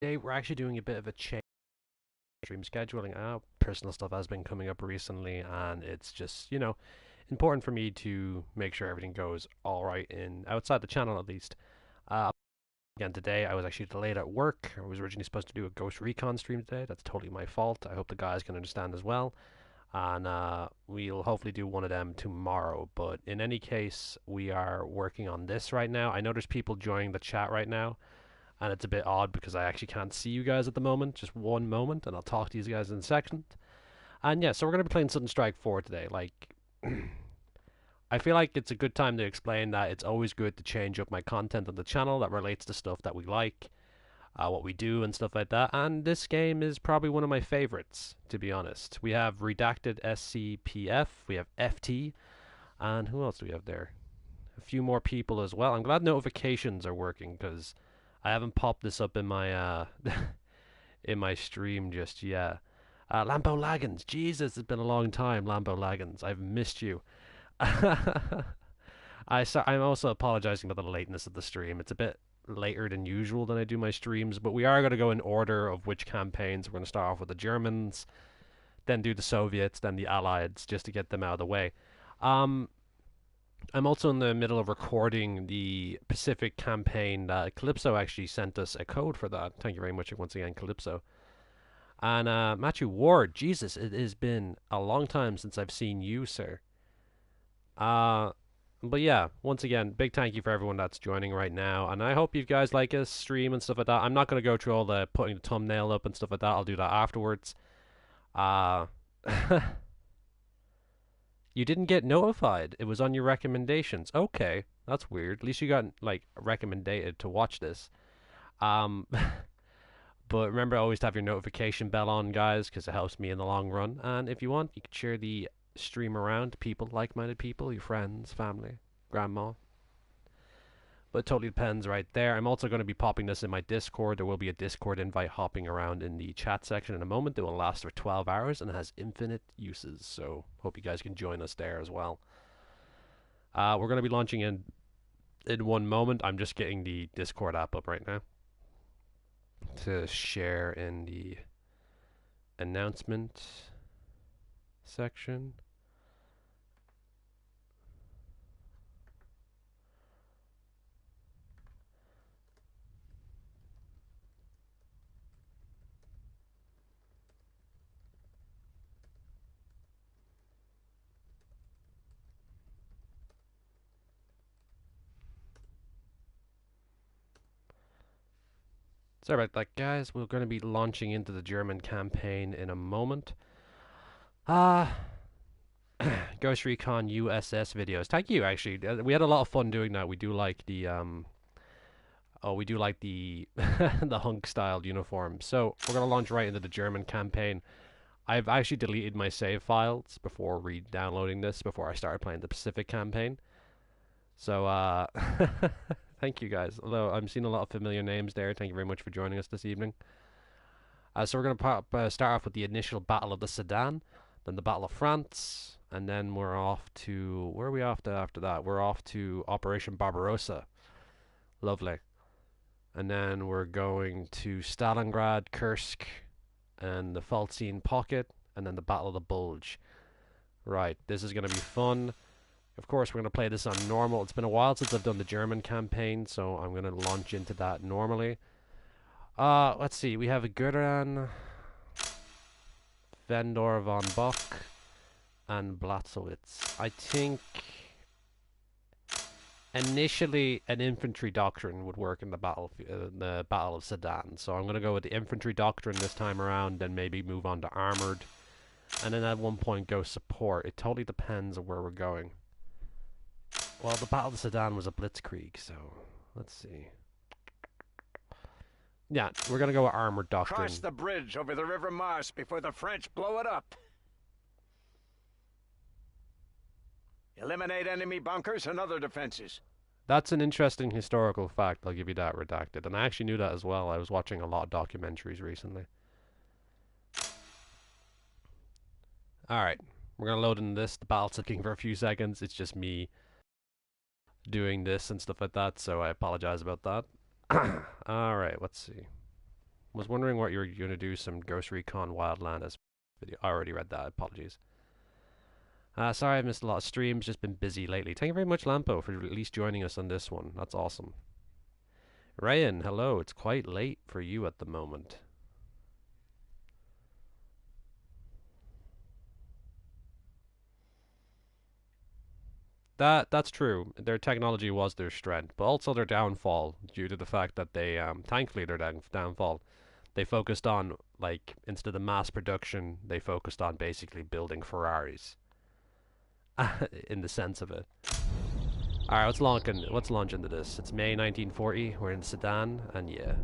Today we're actually doing a bit of a change in stream scheduling. Personal stuff has been coming up recently, and it's just, important for me to make sure everything goes all right in outside the channel at least. Uh, Again, today I was actually delayed at work. I was originally supposed to do a Ghost Recon stream today. That's totally my fault. I hope the guys can understand as well. And we'll hopefully do one of them tomorrow. But in any case, we are working on this right now. I know there's people joining the chat right now, and it's a bit odd because I actually can't see you guys at the moment. Just one moment, and I'll talk to you guys in a second. And yeah, so we're going to be playing Sudden Strike 4 today. Like, I feel like it's a good time to explain that it's always good to change up my content on the channel that relates to stuff that we like, what we do, and stuff like that. And this game is probably one of my favorites, to be honest. We have Redacted SCPF, we have FT, and who else do we have there? A few more people as well. I'm glad notifications are working because I haven't popped this up in my in my stream just yet. Lambo Laggins, Jesus, it's been a long time, Lambo Laggins. I've missed you. I'm also apologizing about the lateness of the stream. It's a bit later than usual than I do my streams, but we are going to go in order of which campaigns. We're going to start off with the Germans, then do the Soviets, then the Allies, just to get them out of the way. I'm also in the middle of recording the Pacific campaign. Calypso actually sent us a code for that. Thank you very much once again, Calypso. And Matthew Ward, Jesus, it has been a long time since I've seen you, sir. But yeah, once again, big thank you for everyone that's joining right now, and I hope you guys like us stream and stuff like that. I'm not going to go through all the putting the thumbnail up and stuff like that. I'll do that afterwards. Uh, you didn't get notified. It was on your recommendations. Okay, that's weird. At least you got like recommended to watch this. Um, but remember always to have your notification bell on, guys, because it helps me in the long run. And if you want, you can share the stream around to people, like-minded people, your friends, family, grandma. But it totally depends right there. I'm also going to be popping this in my Discord. There will be a Discord invite hopping around in the chat section in a moment. It will last for 12 hours and it has infinite uses. So hope you guys can join us there as well. We're going to be launching in one moment. I'm just getting the Discord app up right now to share in the announcement section. Sorry about that, guys. We're going to be launching into the German campaign in a moment. Ghost Recon USS videos. Thank you, actually. We had a lot of fun doing that. We do like the we do like the the hunk styled uniform. So we're gonna launch right into the German campaign. I've actually deleted my save files before re-downloading this before I started playing the Pacific campaign. So thank you guys. Although I'm seeing a lot of familiar names there. Thank you very much for joining us this evening. So we're gonna start off with the initial Battle of the Sedan, then the Battle of France, and then we're off to where are we off to after that? We're off to Operation Barbarossa. Lovely. And then we're going to Stalingrad, Kursk, and the Faltine Pocket, and then the Battle of the Bulge. Right, this is going to be fun. Of course, we're going to play this on normal. It's been a while since I've done the German campaign, so I'm going to launch into that normally. Let's see. We have Gurran, Vendor von Bock, and Blatzowitz. I think initially an infantry doctrine would work in the battle of Sedan. So I'm going to go with the infantry doctrine this time around, then maybe move on to armored, and then at one point go support. It totally depends on where we're going. Well, the Battle of Sedan was a blitzkrieg, so let's see. Yeah, we're going to go with armored doctrine. Cross the bridge over the River Mars before the French blow it up. Eliminate enemy bunkers and other defenses. That's an interesting historical fact. I'll give you that, redacted. And I actually knew that as well. I was watching a lot of documentaries recently. Alright, we're going to load in this. The battle's taking for a few seconds. It's just me doing this and stuff like that, so I apologize about that. Alright, let's see. Was wondering what you were going to do. Some Ghost Recon Wildland as video. I already read that. Apologies. Sorry I've missed a lot of streams. Just been busy lately. Thank you very much, Lampo, for at least joining us on this one. That's awesome. Ryan, hello. It's quite late for you at the moment. That's true. Their technology was their strength, but also their downfall due to the fact that they, thankfully, their downfall. They focused on, like, instead of mass production, they focused on basically building Ferraris. In the sense of it. Alright, let's launch into this. It's May 1940, we're in Sudan, and yeah.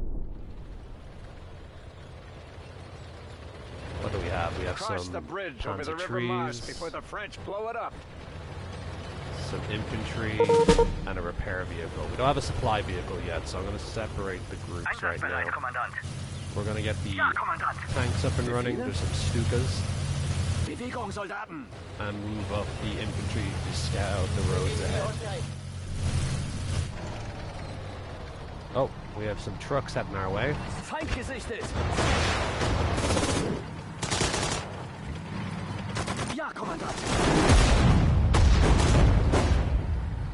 What do we have? We have Cross some the bridge over Panzer the River Mars trees, before the French blow it up. some infantry, and a repair vehicle. We don't have a supply vehicle yet, so I'm going to separate the groups right now. We're going to get the tanks up and running. There's some Stukas. And move up the infantry to scout out the roads ahead. Oh, we have some trucks heading our way. Ja, Kommandant.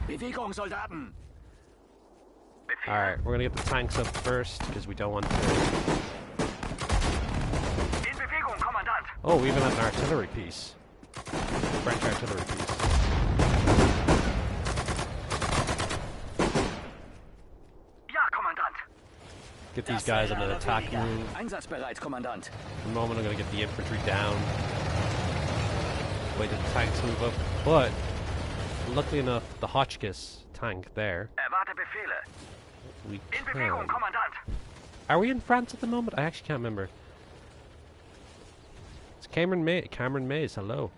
Bewegung, Soldaten. Alright, we're gonna get the tanks up first, because we don't want to... In Bewegung, Kommandant. Oh, we even have an artillery piece. French artillery piece. Ja, Kommandant. Get these guys on an attack move. Einsatzbereit, Kommandant. For the moment, I'm gonna get the infantry down. Wait till the tanks move up. But, luckily enough, the Hotchkiss tank there... Erwarte Befehle. We In Bewegung, can... Kommandant. Are we in France at the moment? I actually can't remember. It's Cameron Mays, hello.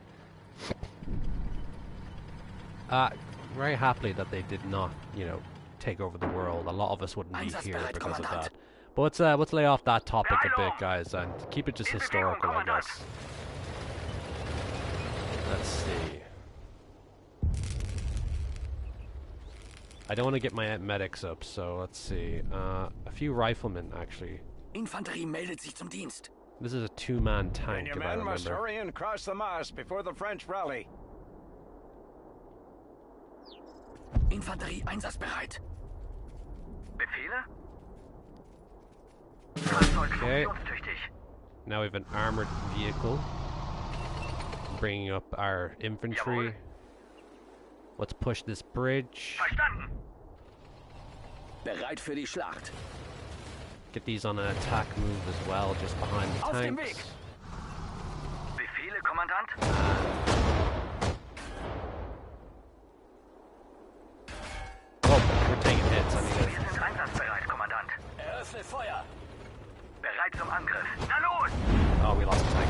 Very happily that they did not, you know, take over the world. A lot of us wouldn't be here because of that. But let's lay off that topic a bit, guys, and keep it just historical, I guess. Let's see. I don't want to get my medics up, so let's see. A few riflemen, actually. Infanterie meldet sich zum Dienst. This is a two-man And tank, your if I men must remember. hurry and cross the Mars before the French rally. Infanterie einsatzbereit. Befehle? Okay. Now we have an armored vehicle. Bringing up our infantry. Jawohl. Let's push this bridge. Verstanden. Bereit für die Schlacht. Get these on an attack move as well, just behind the Auf dem Weg. tanks. Befehle, Kommandant. Oh, we're taking hits. I Wir mean, sind einsatzbereit, Kommandant. Eröffne Feuer. Bereit zum Angriff. Na los! oh, we lost a tank.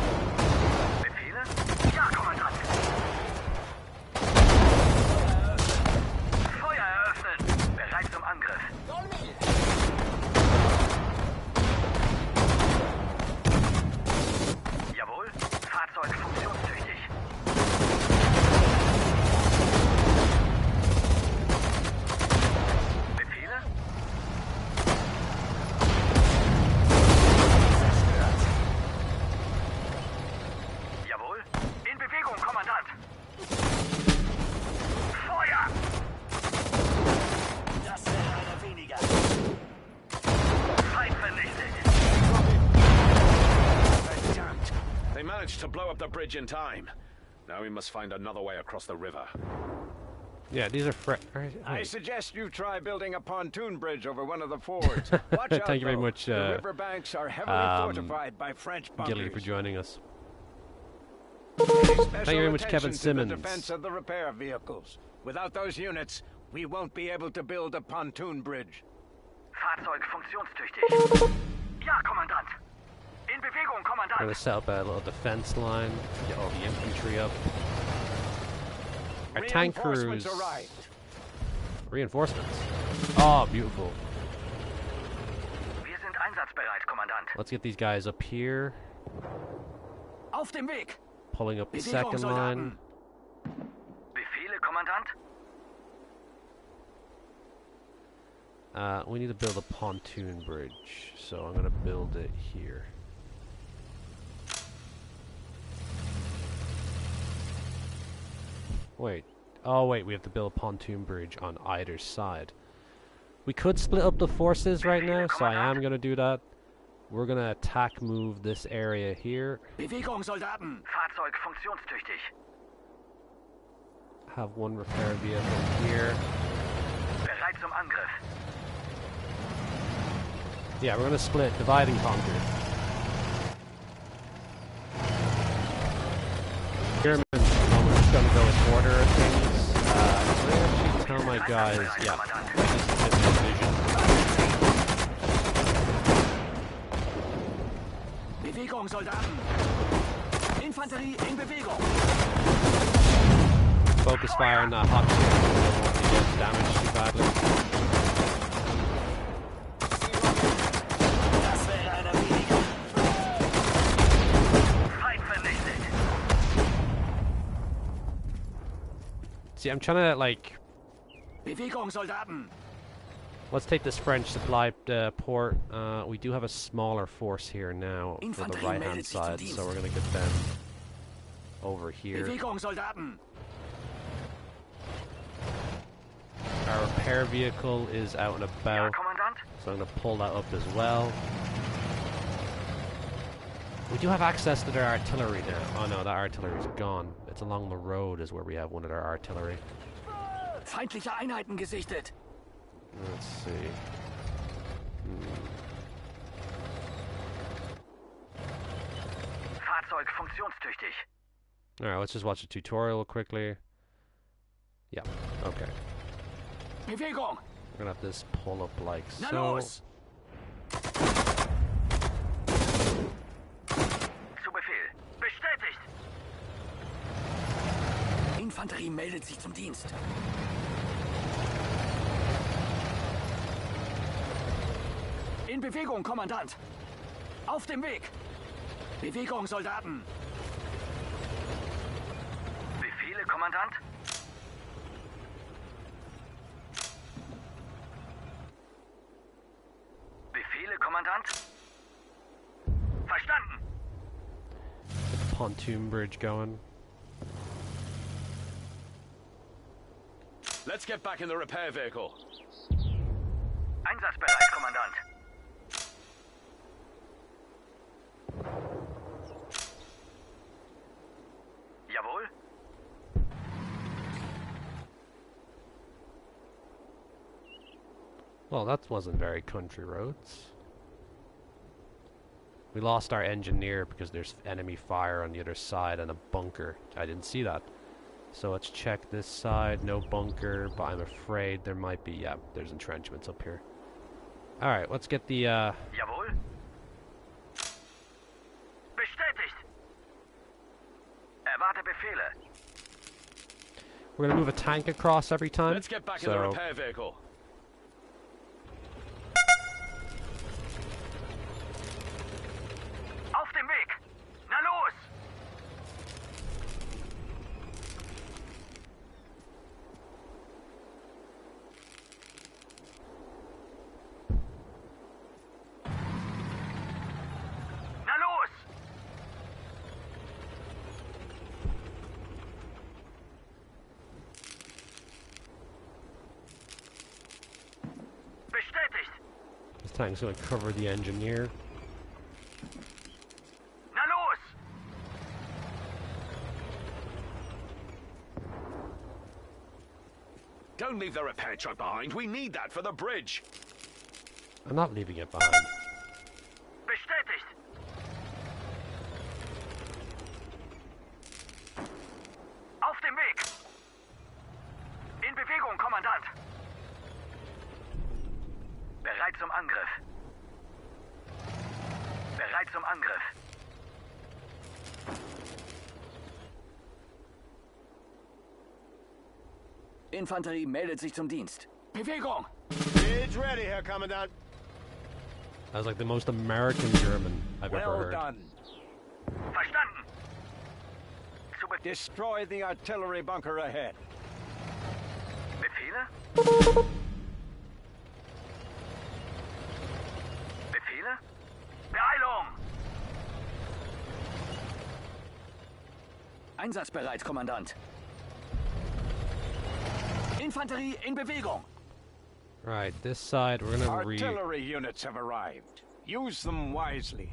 Befehle? Ja, Kommandant. Feuer eröffnen. Bereit zum Angriff. Jawohl. Fahrzeug funktionstüchtig. Befehle? Jawohl. In Bewegung, Kommandant. Feuer! Das wäre einer weniger. Feind vernichtet. Damned. They managed to blow up the bridge in time. Now we must find another way across the river. Yeah, these are I suggest you try building a pontoon bridge over one of the fords. Watch out, Thank you very though. much, The river banks are heavily fortified by French bunkers. Gilly, for joining us. Pay special Thank you very much, attention Kevin to Simmons. the defense of the repair vehicles. Without those units, we won't be able to build a pontoon bridge. Fahrzeug funktionstüchtig. Ja, Kommandant. In Bewegung, We're Kommandant. going to set up a little defense line, get all the infantry up. Our tank crews... Reinforcements arrived. Reinforcements. Oh, beautiful. Wir sind einsatzbereit, Kommandant. Let's get these guys up here. Auf dem Weg. Pulling up the Bewegung, second Soldaten. line. Befehle, Kommandant. We need to build a pontoon bridge, so I'm going to build it here. Wait. Oh, wait, we have to build a pontoon bridge on either side. We could split up the forces right now, so I am going to do that. We're going to attack move this area here. Bewegung, Soldaten! Fahrzeug funktionstüchtig. Have one repair vehicle here. Bereit zum Angriff. Yeah, we're going to split, divide and conquer. Germans, I'm just going to go in order of things. I'm going to actually tell my guys, yeah, Bewegung, Soldaten! Infanterie in Bewegung! Focus fire on that hot ship. We don't want to get damaged too badly. Das wäre einer weniger. Feind vernichtet. See, I'm trying to, like... Bewegung, Soldaten! Let's take this French supply port. We do have a smaller force here now for the right-hand side, so we're going to get them over here. Bewegung, Soldaten! Our repair vehicle is out and about, so I'm going to pull that up as well. We do have access to their artillery now. Oh no, that artillery is gone. It's along the road is where we have one of their artillery. Feindliche Einheiten gesichtet. Let's see. Fahrzeug funktionstüchtig. Alright, let's just watch a tutorial quickly. Yeah, okay. Bewegung! We're gonna have this pull up like Na so. los! Zu Befehl. Bestätigt! Infanterie meldet sich zum Dienst. In Bewegung, Kommandant! Auf dem Weg! Bewegung, Soldaten! Befehle, Kommandant? Befehle, Kommandant? Verstanden! Get the pontoon bridge going. Let's get back in the repair vehicle. Einsatzbereit, Kommandant. Jawohl. Well, that wasn't very country roads. We lost our engineer because there's enemy fire on the other side and a bunker. I didn't see that. So let's check this side. No bunker, but I'm afraid there might be... Yeah, there's entrenchments up here. Alright, let's get the... Jawohl. Bestätigt. Erwarte Befehle. We're going to move a tank across every time. Let's get back in the repair vehicle. Auf dem Weg. Na los. Na los. Bestätigt. This tank's going to cover the engineer. Na los. Don't leave the repair truck behind. We need that for the bridge. I'm not leaving it behind. Bestätigt. Auf dem Weg. In Bewegung, Kommandant. Bereit zum Angriff. Bereit zum Angriff. Infanterie meldet sich zum Dienst. Bewegung! It's ready, Herr Commandant. That was like the most American German I've ever heard. Done. Verstanden! Destroy the artillery bunker ahead. Befehle? einsatzbereit, Kommandant. Infanterie in Bewegung. Right, this side we're gonna Artillery units have arrived. Use them wisely.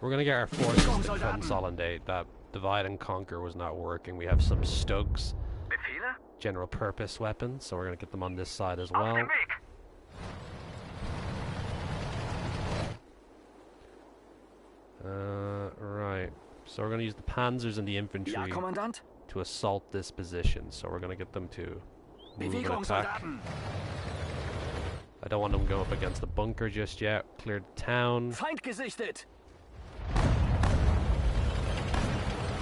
we're gonna get our forces to consolidate. That divide and conquer was not working. We have some Stugs, Befehle? general purpose weapons, so we're gonna get them on this side as Auf well. dem Weg. Right. So we're gonna use the panzers and the infantry Ja, Kommandant. to assault this position. So we're gonna get them to move and Bewegung, attack. Soldaten. I don't want them going up against the bunker just yet. Clear the town. Feind gesichtet.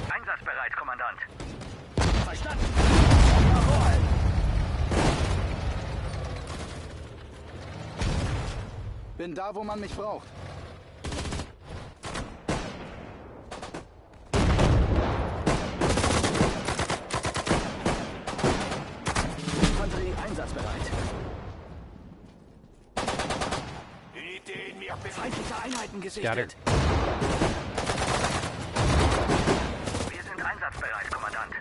Einsatzbereit, Kommandant. Verstanden. Jawohl. Bin da, wo man mich braucht. Infanterie einsatzbereit. Feindliche Einheiten gesichtet. Wir sind einsatzbereit, Kommandant.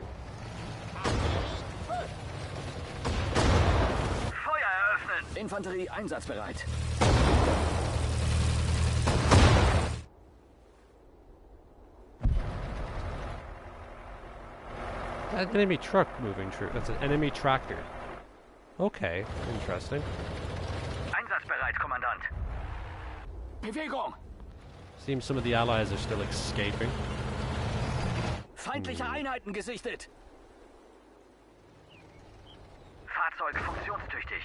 Feuer eröffnen! Infanterie einsatzbereit. That's an enemy truck moving through. That's an enemy tractor. Okay, interesting. Einsatzbereit, Kommandant. Bewegung! Seems some of the allies are still escaping. Feindliche Einheiten gesichtet. Fahrzeug funktionstüchtig.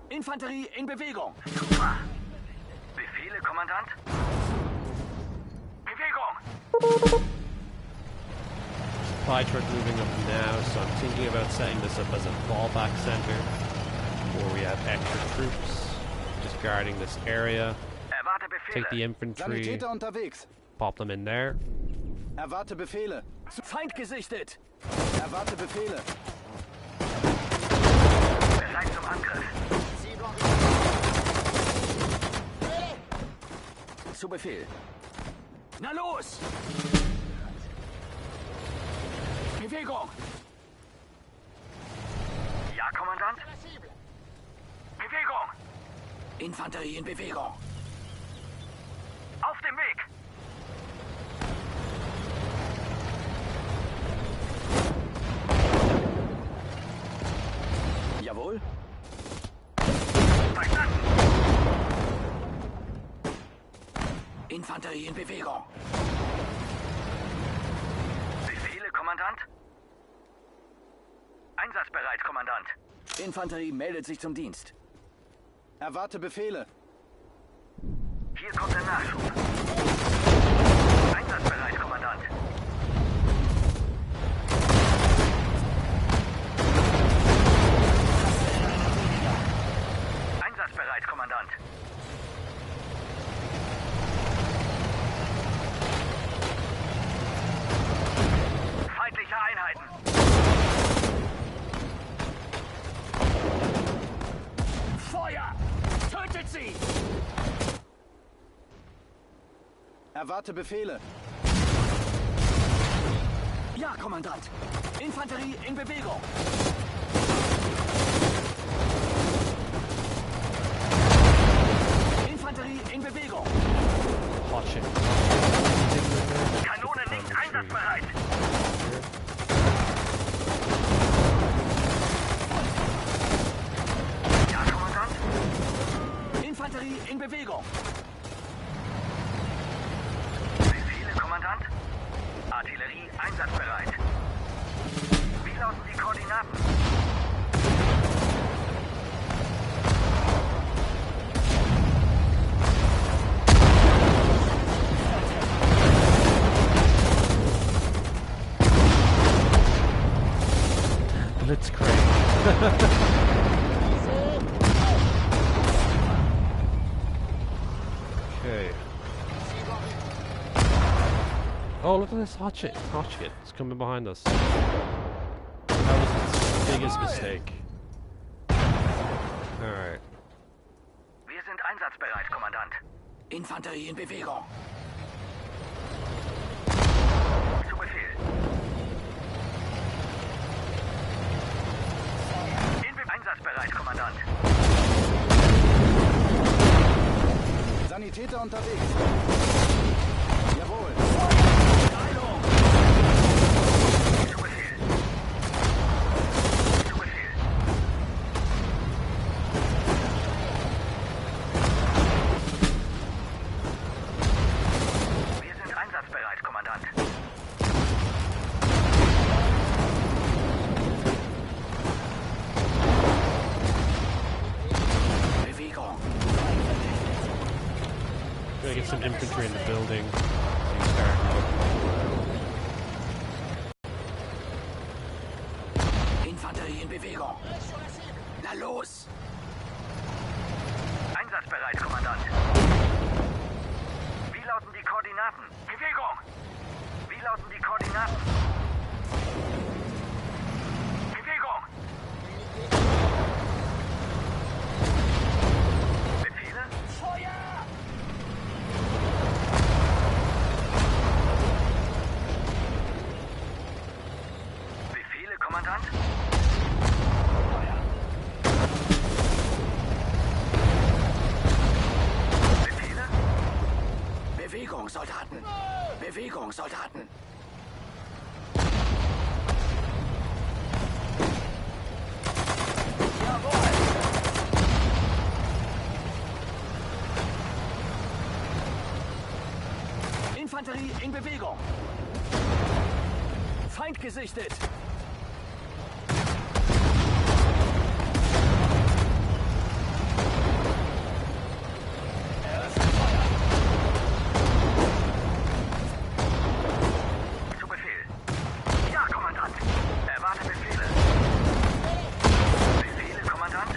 Infanterie in Bewegung. Super. Befehle, Kommandant? Bewegung! Supply truck moving up now, so I'm thinking about setting this up as a fallback center where we have extra troops just guarding this area. Erwarte Befehle. Take the infantry, Sanitäter unterwegs. pop them in there. Erwarte Befehle. Feind gesichtet. Erwarte Befehle. Bereit zum Angriff. Zu Befehl. Na los! Bewegung! Ja, Kommandant? Bewegung! Infanterie in Bewegung. Auf dem Weg! Jawohl. Verstanden! Infanterie in Bewegung. Befehle, Kommandant? Einsatzbereit, Kommandant. Infanterie meldet sich zum Dienst. Erwarte Befehle. Hier kommt der Nachschub. Einsatzbereit, Kommandant. Einsatzbereit, Kommandant. Feindliche Einheiten. Feuer! Tötet sie! Erwarte Befehle. Ja, Kommandant. Infanterie in Bewegung. Infanterie in Bewegung. Hot shit. Kanone nicht einsatzbereit. Ja, Kommandant. Infanterie in Bewegung. Befehle, Kommandant. Artillerie einsatzbereit. Wie lauten die Koordinaten? Blitzkrieg. Okay. Oh, look at this hot shit. Hot shit. It's coming behind us. That was its biggest mistake. Alright. Wir sind einsatzbereit, Kommandant. Infanterie in Bewegung. Einsatzbereit, Kommandant. Sanitäter unterwegs. Jawohl. Heilung! Zu Befehl. Zu Befehl. Wir sind einsatzbereit, Kommandant. Bewegung. Gonna get some infantry in the building. So you start Infanterie in Bewegung. Na los! Einsatzbereit, Kommandant. Wie lauten die Koordinaten? Bewegung! Wie lauten die Koordinaten? Bewegung! Befehle? Feuer! Befehle, Kommandant? Befehle? Bewegung, Soldaten! Bewegung, Soldaten! Jawohl! Infanterie in Bewegung! Feind gesichtet! Zu Befehl. Ja, Kommandant. Erwarte Befehle. Befehle, Kommandant.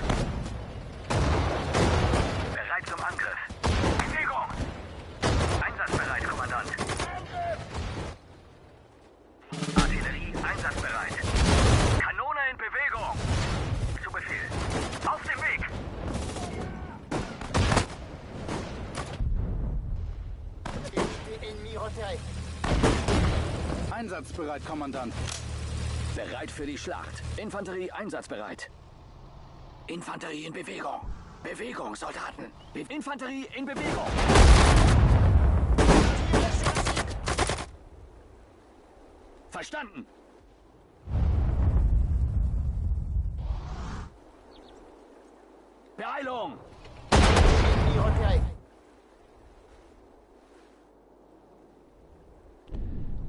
Bereit zum Angriff. Bewegung. Einsatzbereit, Kommandant. Artillerie einsatzbereit. Kanone in Bewegung. Zu Befehl. Auf dem Weg. Einsatzbereit, Kommandant. Bereit für die Schlacht. Infanterie einsatzbereit. Infanterie in Bewegung. Bewegung, Soldaten. Infanterie in Bewegung. Verstanden. Beeilung.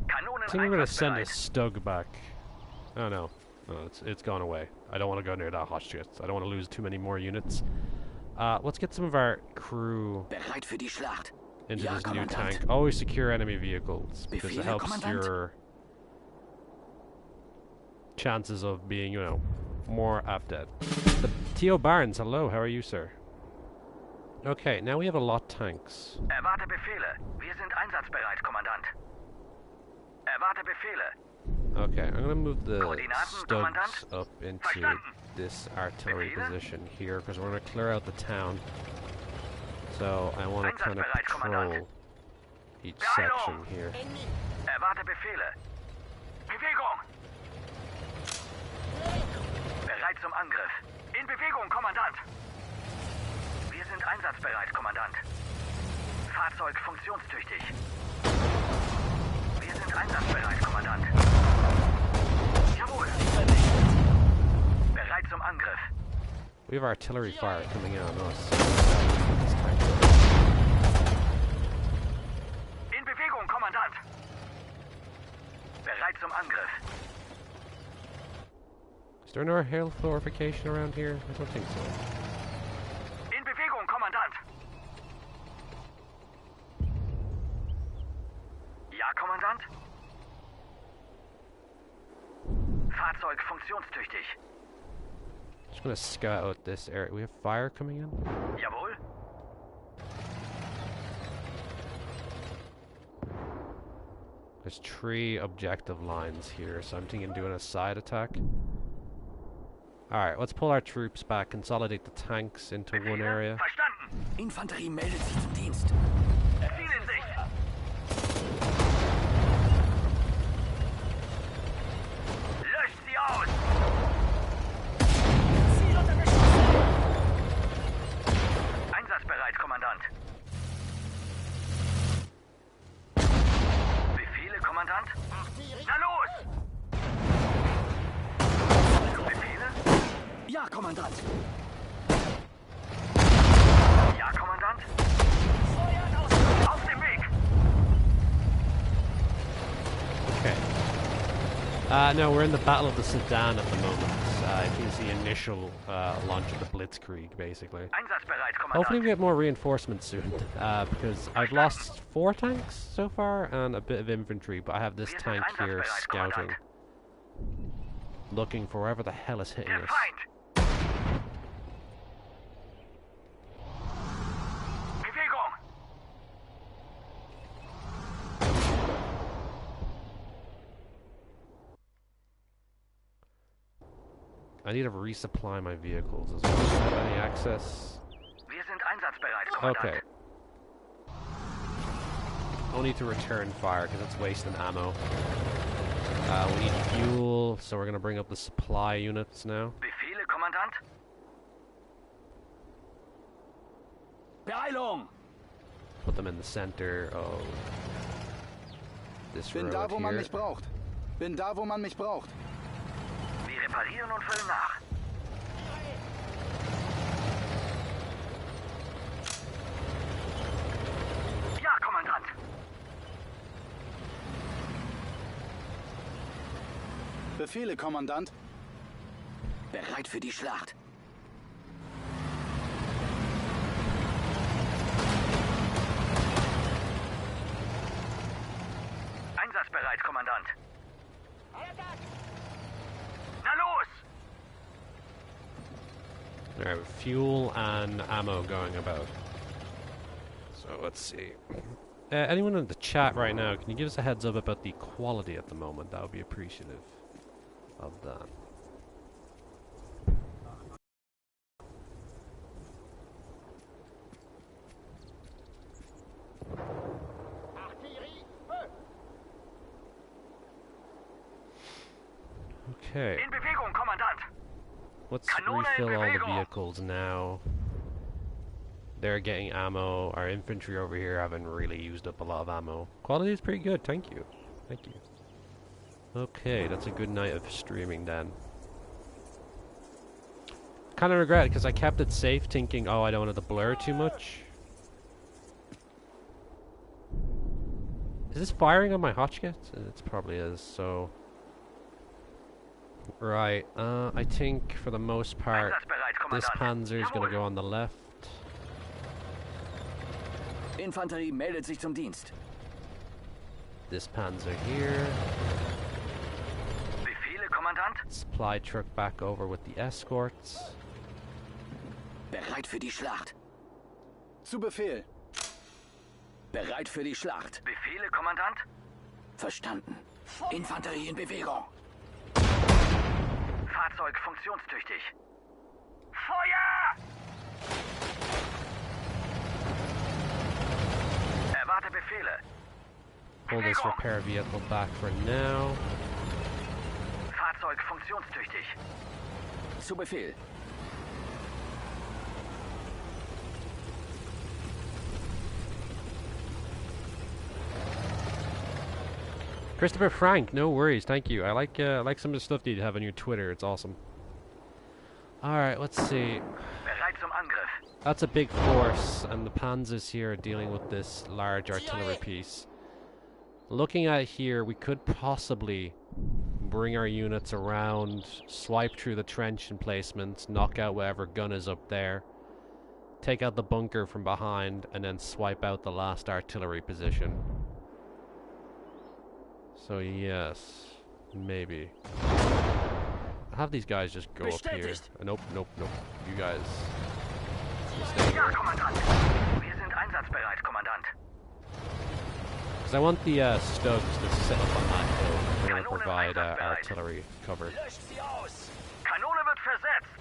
Kanonen I think I'm gonna send a einsatzbereit. Stug back. Oh no. No, it's gone away. I don't want to go near that Hotchkiss. I don't want to lose too many more units. Let's get some of our crew Bereit für die Schlacht. into Ja, this new Kommandant. tank. Always secure enemy vehicles because it Befehle, helps Kommandant. your chances of being, you know, more apt at. But T.O. Barnes, hello, how are you, sir? Okay, now we have a lot tanks. Erwarte Befehle. Wir sind einsatzbereit, Kommandant. Erwarte Befehle. Okay, I'm gonna move the Koordinaten, Stugs Kommandant. up into Verstanden. this artillery Befehle. position here because we're gonna clear out the town. So I want to kind of Einsatzbereit, patrol Kommandant. each Beeilung. section here. Erwarte Befehle. Bewegung. Bereit zum Angriff. In Bewegung, Kommandant. Wir sind einsatzbereit, Kommandant. Fahrzeug funktionstüchtig. Wir sind einsatzbereit, Kommandant. Jawohl. Bereit zum Angriff. We have artillery fire coming in on us. In Bewegung, Kommandant. Bereit zum Angriff. Is there no hail fortification around here? I don't think so. In Bewegung, Kommandant. Ja, Kommandant. Fahrzeug funktionstüchtig. Just gonna scout out this area. We have fire coming in? Jawohl. There's 3 objective lines here, so I'm thinking doing a side attack. Alright, let's pull our troops back, consolidate the tanks into one Befehle? area. Verstanden. Infanterie meldet sich zum Dienst. Ziel in Sicht. Löscht sie aus. Ziel unter Beschuss. Kommandant. Na los! Befehle? Ja, Kommandant. Ja, Kommandant. Feuern auf dem Weg! Okay. No, we're in the Battle of the Sudan at the moment. I think it's the initial launch of the Blitzkrieg, basically. Einsatzbereit, Kommandant. Hopefully we get more reinforcements soon, because I've lost 4 tanks so far and a bit of infantry, but I have this tank here scouting, looking for wherever the hell is hitting us. Bewegung! I need to resupply my vehicles as well. Do I have any access? Wir sind einsatzbereit, Kommandant. Okay. I'll need to return fire because it's wasting ammo. We need fuel, so we're going to bring up the supply units now. Befehle, Kommandant? Beeilung! Put them in the center of this Bin road da, wo man here. mich braucht. Bin da, wo man mich braucht. Wir reparieren und füllen nach. Ja, Kommandant. Befehle, Kommandant. Bereit für die Schlacht. Einsatzbereit, Kommandant. Na los! There, fuel and ammo going about. So let's see. Anyone in the chat right now, can you give us a heads up about the quality at the moment? That would be appreciative of that. Okay. In Bewegung, Kommandant. Let's Kanone in refill all the Bewegung. vehicles now. They're getting ammo. Our infantry over here haven't really used up a lot of ammo. Quality is pretty good, thank you. Thank you. Okay, that's a good night of streaming then. Kind of regret it because I kept it safe thinking, oh, I don't want it to blur too much. Is this firing on my Hotchkiss? It probably is, so... Right, I think for the most part, Einsatzbereit, this Kommandant. Panzer is going to go on the left. Infanterie meldet sich zum Dienst. This Panzer here. Befehle, Kommandant. Supply truck back over with the escorts. Bereit für die Schlacht. Zu Befehl. Bereit für die Schlacht. Befehle, Kommandant. Verstanden. Infanterie in Bewegung. Fahrzeug funktionstüchtig. Feuer! Erwarte Befehle. Pull this Bewegung. repair vehicle back for now. Fahrzeug funktionstüchtig. Zu Befehl. Christopher Frank, no worries, thank you. I like some of the stuff that you have on your Twitter. It's awesome. All right, let's see. Bereit zum Angriff. That's a big force, and the Panzers here are dealing with this large artillery piece. Looking at it here, we could possibly bring our units around, swipe through the trench emplacements, knock out whatever gun is up there, take out the bunker from behind, and then swipe out the last artillery position. So yes, maybe. I'll have these guys just go up here. Nope, nope, nope. You guys stay Ja, here. Kommandant. Wir sind einsatzbereit, Kommandant. Because I want the Stugs to sit up on that hill. They're going to provide artillery cover. Löscht sie aus. Kanone wird versetzt.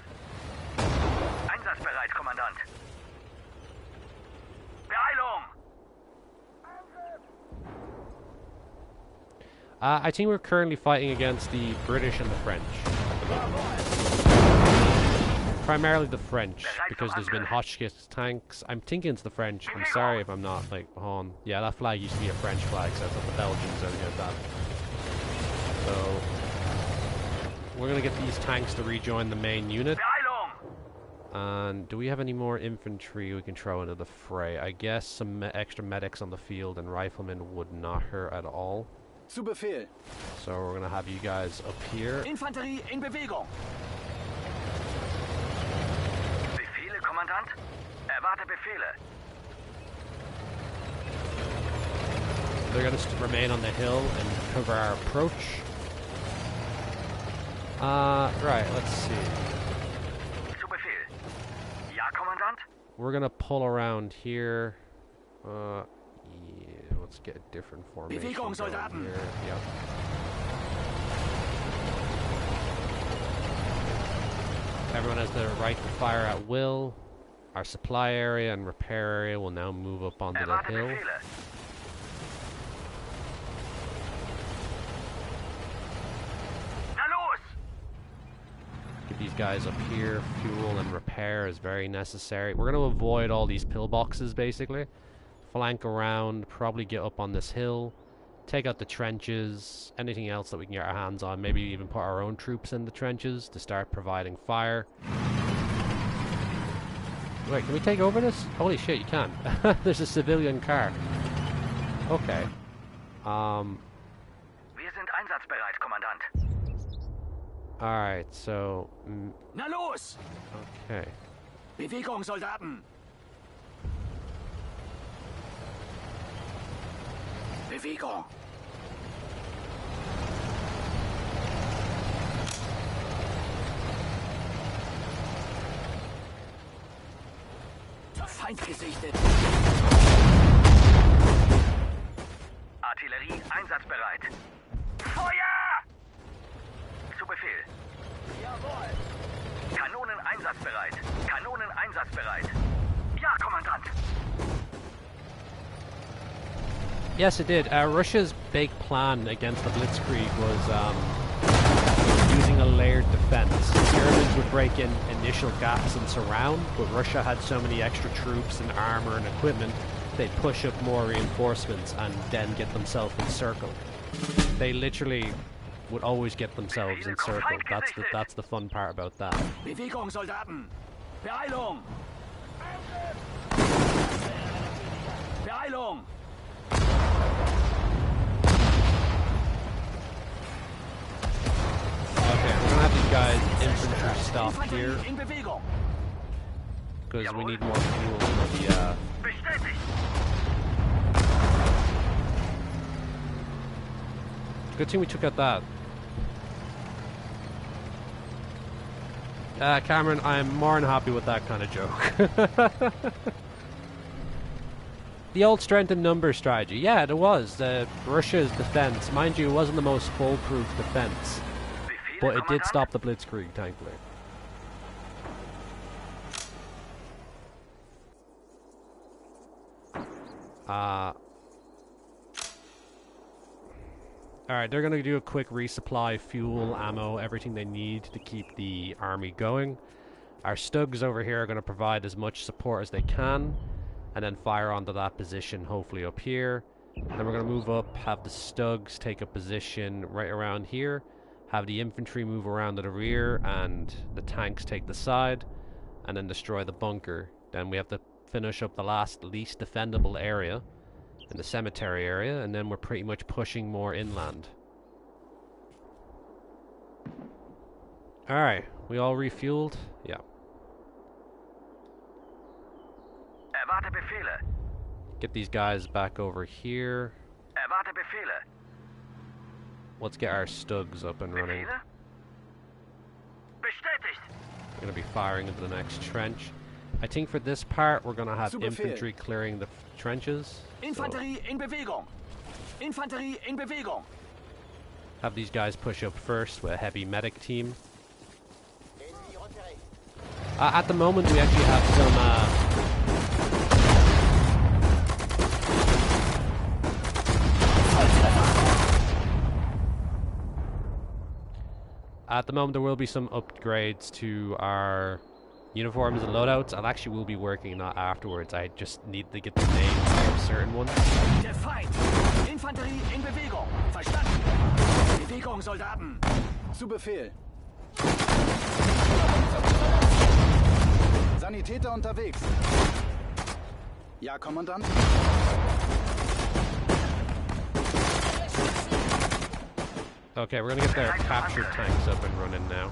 Einsatzbereit, Kommandant. Beeilung. I think we're currently fighting against the British and the French. primarily the French, because there's been Hotchkiss tanks. I'm thinking it's the French. I'm sorry if I'm not, like, on. Yeah, that flag used to be a French flag, so I thought the Belgians over here that. So, we're going to get these tanks to rejoin the main unit. And do we have any more infantry we can throw into the fray? I guess some extra medics on the field and riflemen would not hurt at all. Zu Befehl. So we're going to have you guys up here. Infanterie in Bewegung. Befehle, Kommandant? Erwarte Befehle. They're going to remain on the hill and cover our approach. Right, let's see. Zu Befehl. Ja, Kommandant? We're going to pull around here. Yeah, let's get a different formation Bewegung, going Soldaten. here. Yep. Everyone has the right to fire at will. Our supply area and repair area will now move up onto the Erwarte hill. Befehle. Na los! Get these guys up here. Fuel and repair is very necessary. We're going to avoid all these pillboxes, basically. Flank around, probably get up on this hill. Take out the trenches. Anything else that we can get our hands on. Maybe even put our own troops in the trenches to start providing fire. Wait, can we take over this? Holy shit, you can. There's a civilian car. Okay. Wir sind einsatzbereit, Kommandant. Alright, so... Na los! okay. Bewegung, Soldaten! Bewegung! Feind gesichtet! Artillerie einsatzbereit! Feuer! Zu Befehl! Jawohl! Kanonen einsatzbereit! Kanonen einsatzbereit! Ja, Kommandant! Yes, it did. Russia's big plan against the Blitzkrieg was using a layered defense. The Germans would break in initial gaps and surround, but Russia had so many extra troops and armor and equipment, they'd push up more reinforcements and then get themselves encircled. They literally would always get themselves encircled. That's the fun part about that. Bewegung, Soldaten! Beeilung! Beeilung! Okay, we're gonna have these guys infantry stop here In Bewegung! because we need more fuel for the. Bestätigt! Good thing we took out that. Cameron, I'm more than happy with that kind of joke. The old strength in numbers strategy. Yeah, it was. Russia's defense. Mind you, it wasn't the most foolproof defense. But it did stop the Blitzkrieg, thankfully. Alright, they're going to do a quick resupply, fuel, ammo, everything they need to keep the army going. Our Stugs over here are going to provide as much support as they can, and then fire onto that position, hopefully up here. Then we're going to move up, have the Stugs take a position right around here, have the infantry move around to the rear, and the tanks take the side, and then destroy the bunker. Then we have to finish up the least defendable area in the cemetery area, and then we're pretty much pushing more inland. Alright, we all refueled? Yeah. Erwarte Befehle! Get these guys back over here. Erwarte Befehle! Let's get our Stugs up and running. Befehle? Bestätigt! We're going to be firing into the next trench. I think for this part, we're going to have Zu Befehl. infantry clearing the trenches. Infanterie in Bewegung! Infanterie in Bewegung! Have these guys push up first with a heavy medic team. At the moment, we actually have some... At the moment, there will be some upgrades to our Uniforms and loadouts, I actually will be working on that afterwards. I just need to get the names of certain ones. Der Feind! Infanterie in Bewegung! Verstanden! Bewegung, Soldaten! Zu Befehl. Sanitäter unterwegs. Ja, Kommandant. Okay, we're gonna get their captured tanks up and running now.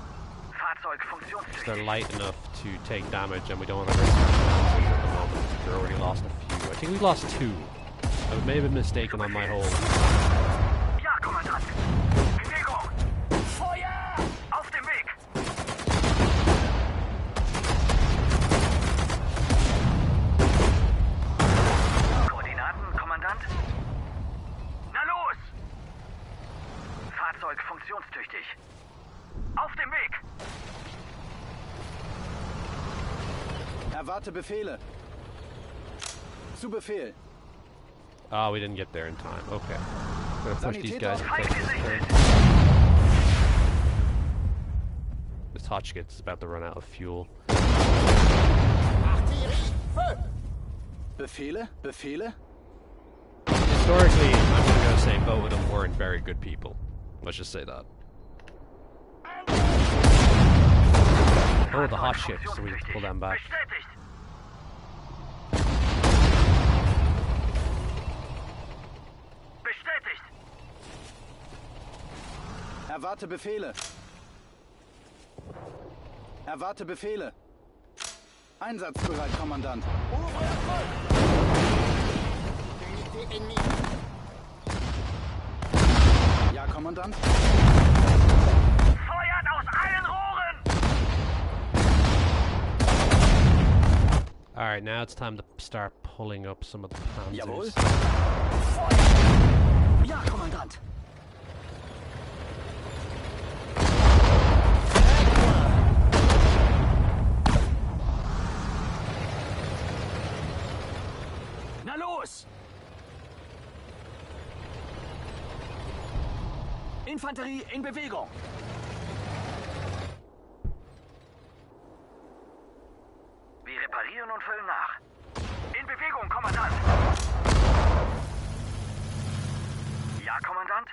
Fahrzeug They're funktionstüchtig. light enough to take damage, and we don't want to risk our chances at the moment. We've already lost a few. I think we lost 2. I may have been mistaken on my whole. Ja, Kommandant! Bewegung! Feuer! Auf dem Weg! Koordinaten, Kommandant? Na los! Fahrzeug funktionstüchtig. Auf dem Weg! Erwarte Befehle. Zu Befehl. Oh, we didn't get there in time. Okay. I'm gonna push these guys and take this turn. This Hotchkiss is about to run out of fuel. Befehle? Befehle? Historically, I'm gonna go say both of them weren't very good people. Let's just say that. Oh, the hot ships, so we need to pull them back. Bestätigt! Bestätigt! Erwarte Befehle. Erwarte Befehle. Einsatzbereit, Kommandant. Ja, Kommandant. Feuert aus allen Rohren! Alright, now it's time to start pulling up some of the Jawohl. panzers. Feuer! Ja, Kommandant! Na los! Infanterie in Bewegung! Wir reparieren und füllen nach. In Bewegung, Kommandant! Ja, Kommandant?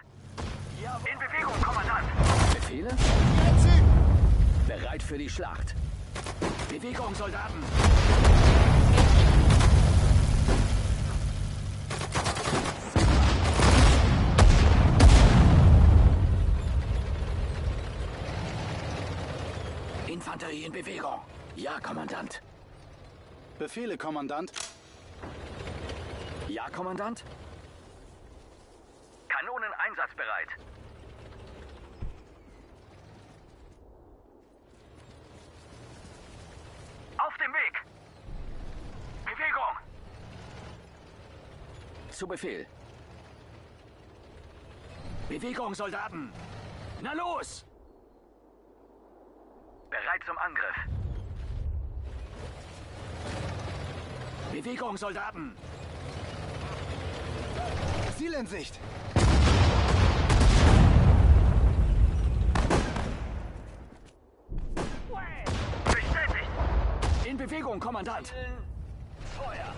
In Bewegung, Kommandant! Befehle? Bereit für die Schlacht. Bewegung, Soldaten! Infanterie in Bewegung. Ja, Kommandant. Befehle, Kommandant. Ja, Kommandant? Kanonen einsatzbereit. Auf dem Weg! Bewegung! Zu Befehl. Bewegung, Soldaten! Na los! Bereit zum Angriff. Bewegung, Soldaten! Ziel in Sicht. Bestätigt! In Bewegung, Kommandant! Feuer!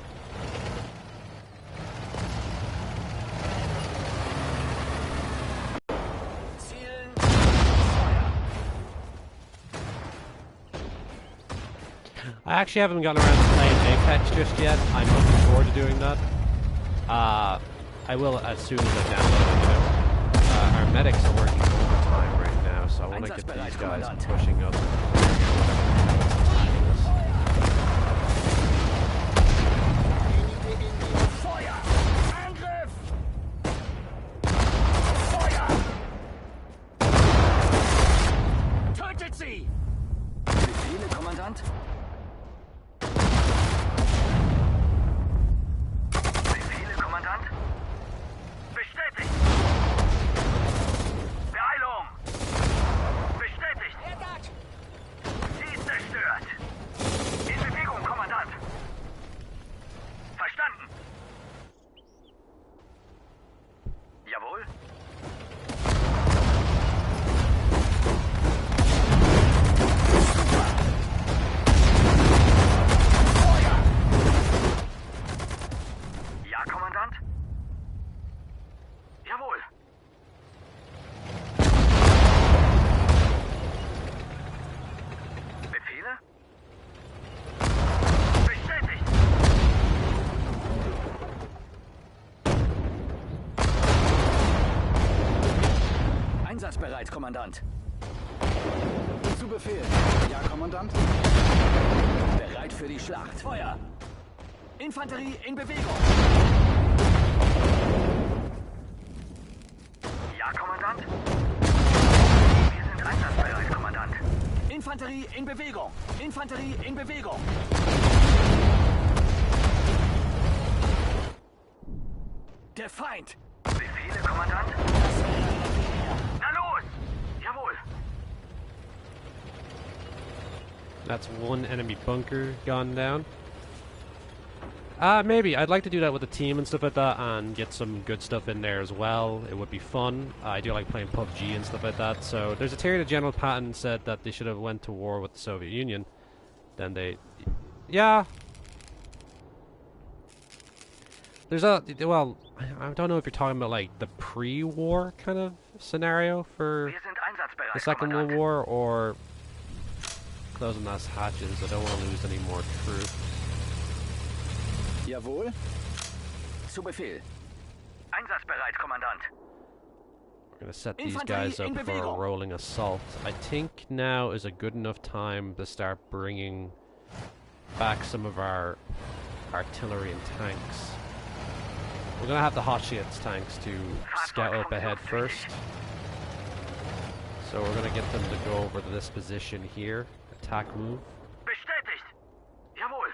Zielen! Feuer! I actually haven't gotten around to playing Apex just yet. I'm looking forward to doing that. I will as soon as I download it, you know. Our medics are working overtime right now, so I want to get these guys pushing up. Feuer! Angriff! Feuer! Tötet sie! Befehle, Kommandant? Befehle, Kommandant? Bestätigt! Beeilung! Bestätigt! Sie Einsatzbereit, Kommandant. Zu Befehl. Ja, Kommandant. Bereit für die Schlacht. Feuer! Infanterie in Bewegung. Ja, Kommandant. Wir sind einsatzbereit, Kommandant. Infanterie in Bewegung. Infanterie in Bewegung. Der Feind. Befehle, Kommandant. Na los! Jawohl. That's one enemy bunker gone down. Maybe. I'd like to do that with a team and stuff like that and get some good stuff in there as well. It would be fun. I do like playing PUBG and stuff like that. So there's a theory that General Patton said that they should have went to war with the Soviet Union. Then they... Yeah. There's a... Well, I don't know if you're talking about like the pre-war kind of scenario for the Second World War or closing those hatches. I don't want to lose any more troops. Jawohl. Zu Befehl. Einsatzbereit, Kommandant. We're going to set these guys up for a rolling assault. I think now is a good enough time to start bringing back some of our artillery and tanks. We're going to have the Hochschild tanks to scout up ahead first. So we're going to get them to go over to this position here. Attack move. Bestätigt. Jawohl.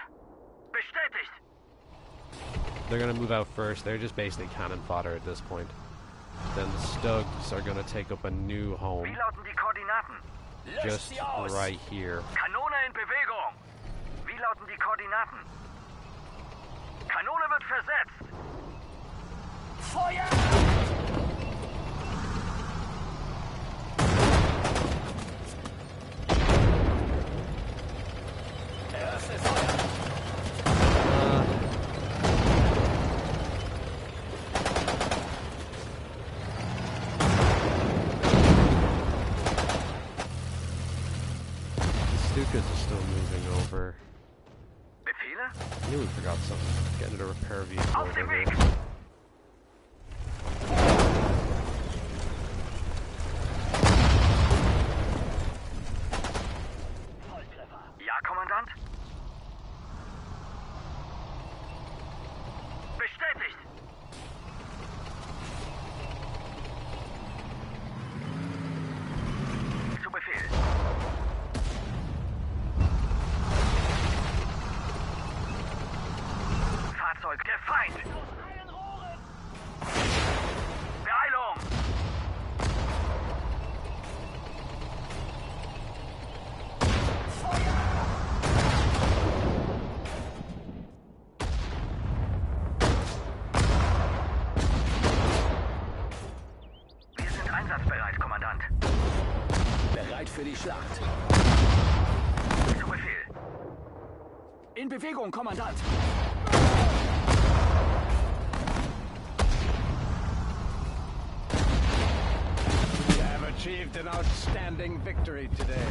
Bestätigt. They're going to move out first. They're just basically cannon fodder at this point. Then the Stugs are going to take up a new home. Wie lauten die Koordinaten? Just right here. Kanone in Bewegung. Wie lauten die Koordinaten? Kanone wird versetzt. Feuer! Eröffnet Feuer! Stukas are still moving over. Befehle? I knew we forgot something. Getting a repair vehicle Auf dem over Weg! there. Ja, Kommandant? Bestätigt! Zu Befehl. Fahrzeug der Feind! Beeilung! Wir sind einsatzbereit, Kommandant. Bereit für die Schlacht. Zu Befehl. In Bewegung, Kommandant. We have achieved an outstanding victory today.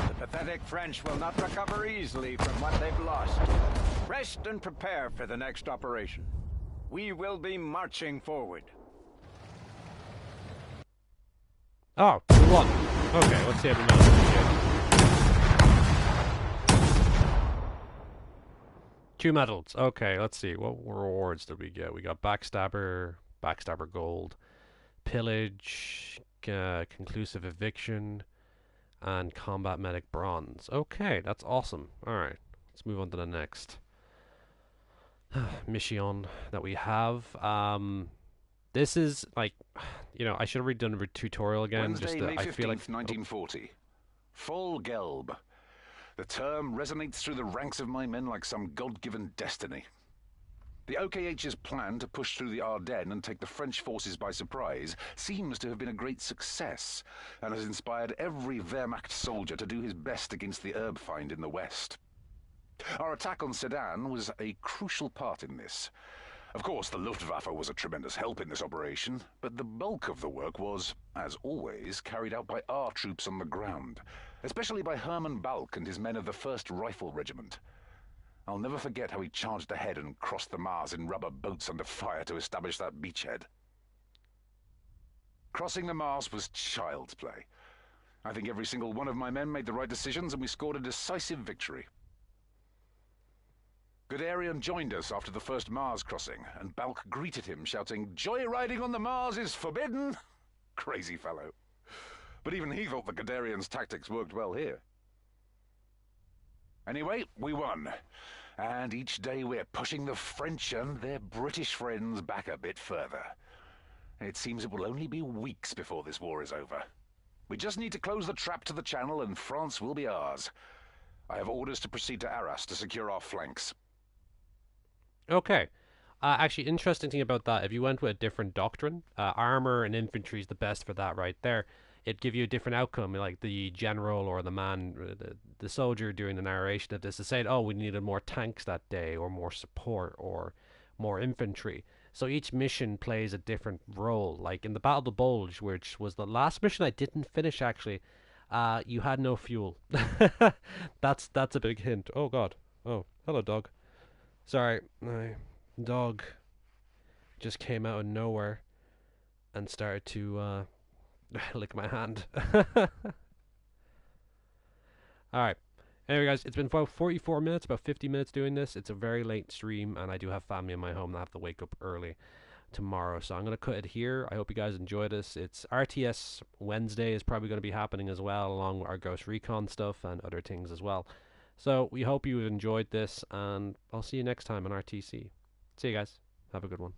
The pathetic French will not recover easily from what they've lost. Rest and prepare for the next operation. We will be marching forward. Oh, we won. Okay, let's see how the medals we get. 2 medals. Okay, let's see. What rewards did we get? We got Backstabber, Backstabber Gold, Pillage, Conclusive Eviction, and Combat Medic Bronze. Okay, that's awesome. Alright, let's move on to the next mission that we have. This is like, you know, I should have redone the tutorial again. Wednesday, May 15th, I feel like 1940. Fall Gelb. The term resonates through the ranks of my men like some God-given destiny. The OKH's plan to push through the Ardennes and take the French forces by surprise seems to have been a great success, and has inspired every Wehrmacht soldier to do his best against the herb find in the west. Our attack on Sedan was a crucial part in this. Of course, the Luftwaffe was a tremendous help in this operation, but the bulk of the work was, as always, carried out by our troops on the ground, especially by Hermann Balk and his men of the 1st Rifle Regiment. I'll never forget how he charged ahead and crossed the Mars in rubber boats under fire to establish that beachhead. Crossing the Mars was child's play. I think every single one of my men made the right decisions, and we scored a decisive victory. Guderian joined us after the first Mars crossing, and Balk greeted him, shouting, "Joyriding on the Mars is forbidden!" Crazy fellow. But even he thought the Guderian's tactics worked well here. Anyway, we won. And each day we're pushing the French and their British friends back a bit further. It seems it will only be weeks before this war is over. We just need to close the trap to the channel and France will be ours. I have orders to proceed to Arras to secure our flanks. Okay. Actually, interesting thing about that, if you went with a different doctrine, armor and infantry is the best for that right there. It'd give you a different outcome, like the general or the man, the soldier doing the narration of this is saying, oh, we needed more tanks that day, or more support, or more infantry. So each mission plays a different role. Like in the Battle of the Bulge, which was the last mission I didn't finish actually, you had no fuel. That's a big hint. Oh god. Oh, hello dog. Sorry, my dog just came out of nowhere and started to lick my hand. Alright. Anyway, guys, it's been about 44 minutes, about 50 minutes doing this. It's a very late stream, and I do have family in my home that I have to wake up early tomorrow. So I'm going to cut it here. I hope you guys enjoy this. It's RTS Wednesday is probably going to be happening as well, along with our Ghost Recon stuff and other things as well. So we hope you enjoyed this, and I'll see you next time on RTC. See you guys. Have a good one.